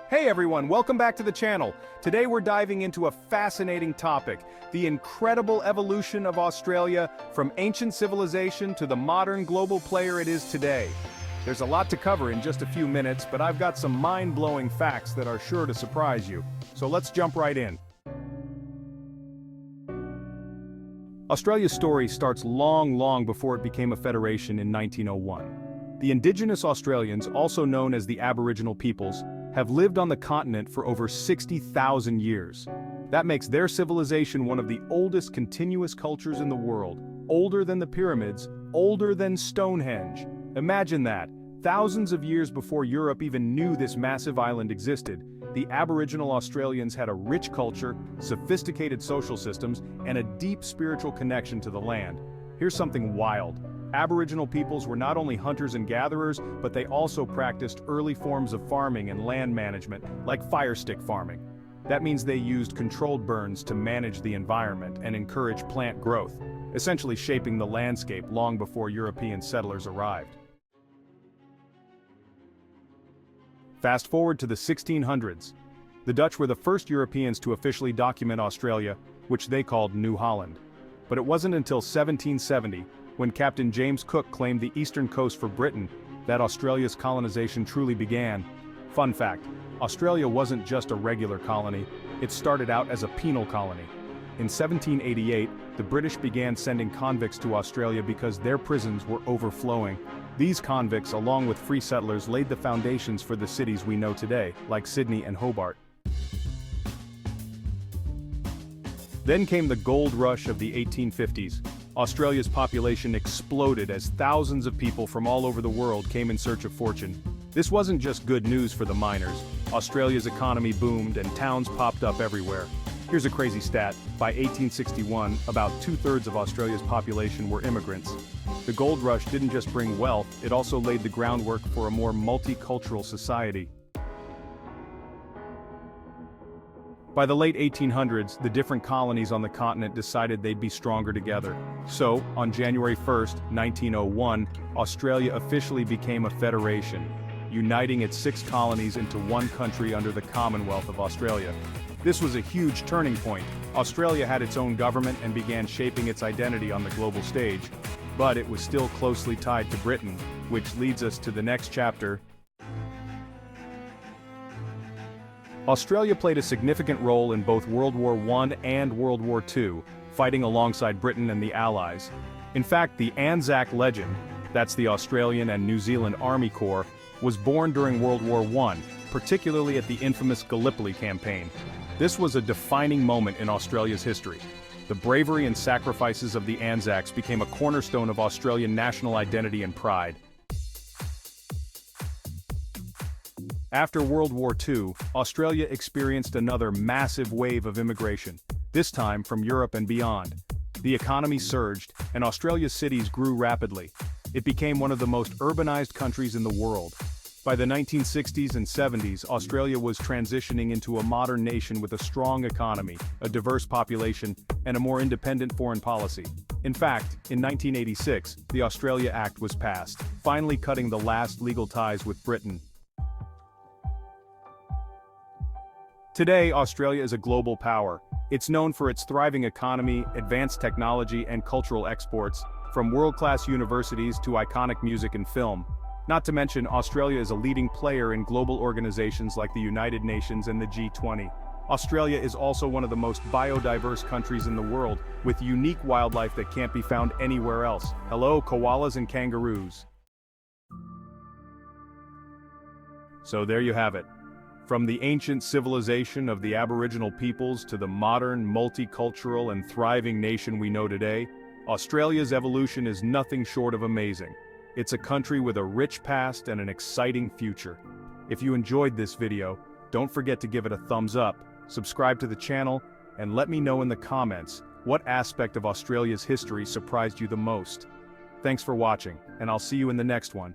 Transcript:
Hey everyone, welcome back to the channel. Today we're diving into a fascinating topic, the incredible evolution of Australia from ancient civilization to the modern global player it is today. There's a lot to cover in just a few minutes, but I've got some mind-blowing facts that are sure to surprise you. So let's jump right in. Australia's story starts long before it became a federation in 1901. The Indigenous Australians, also known as the Aboriginal peoples, have lived on the continent for over 60,000 years. That makes their civilization one of the oldest continuous cultures in the world, older than the pyramids, older than Stonehenge. Imagine that, thousands of years before Europe even knew this massive island existed, the Aboriginal Australians had a rich culture, sophisticated social systems, and a deep spiritual connection to the land. Here's something wild. Aboriginal peoples were not only hunters and gatherers, but they also practiced early forms of farming and land management, like fire stick farming. That means they used controlled burns to manage the environment and encourage plant growth, essentially shaping the landscape long before European settlers arrived. Fast forward to the 1600s. The Dutch were the first Europeans to officially document Australia, which they called New Holland. But it wasn't until 1770, when Captain James Cook claimed the eastern coast for Britain, that Australia's colonization truly began. Fun fact, Australia wasn't just a regular colony, it started out as a penal colony. In 1788, the British began sending convicts to Australia because their prisons were overflowing. These convicts, along with free settlers, laid the foundations for the cities we know today, like Sydney and Hobart. Then came the gold rush of the 1850s. Australia's population exploded as thousands of people from all over the world came in search of fortune. This wasn't just good news for the miners. Australia's economy boomed and towns popped up everywhere. Here's a crazy stat. By 1861, about 2/3 of Australia's population were immigrants. The gold rush didn't just bring wealth, it also laid the groundwork for a more multicultural society. By the late 1800s, the different colonies on the continent decided they'd be stronger together. So, on January 1st, 1901, Australia officially became a federation, uniting its 6 colonies into one country under the Commonwealth of Australia. This was a huge turning point. Australia had its own government and began shaping its identity on the global stage. But it was still closely tied to Britain, which leads us to the next chapter. Australia played a significant role in both World War I and World War II, fighting alongside Britain and the Allies. In fact, the ANZAC legend, that's the Australian and New Zealand Army Corps, was born during World War I, particularly at the infamous Gallipoli campaign. This was a defining moment in Australia's history. The bravery and sacrifices of the ANZACs became a cornerstone of Australian national identity and pride. After World War II, Australia experienced another massive wave of immigration, this time from Europe and beyond. The economy surged, and Australia's cities grew rapidly. It became one of the most urbanized countries in the world. By the 1960s and 70s, Australia was transitioning into a modern nation with a strong economy, a diverse population, and a more independent foreign policy. In fact, in 1986, the Australia Act was passed, finally cutting the last legal ties with Britain. Today, Australia is a global power. It's known for its thriving economy, advanced technology, and cultural exports, from world-class universities to iconic music and film. Not to mention, Australia is a leading player in global organizations like the United Nations and the G20. Australia is also one of the most biodiverse countries in the world, with unique wildlife that can't be found anywhere else. Hello, koalas and kangaroos. So there you have it. From the ancient civilization of the Aboriginal peoples to the modern, multicultural and thriving nation we know today, Australia's evolution is nothing short of amazing. It's a country with a rich past and an exciting future. If you enjoyed this video, don't forget to give it a thumbs up, subscribe to the channel, and let me know in the comments what aspect of Australia's history surprised you the most. Thanks for watching, and I'll see you in the next one.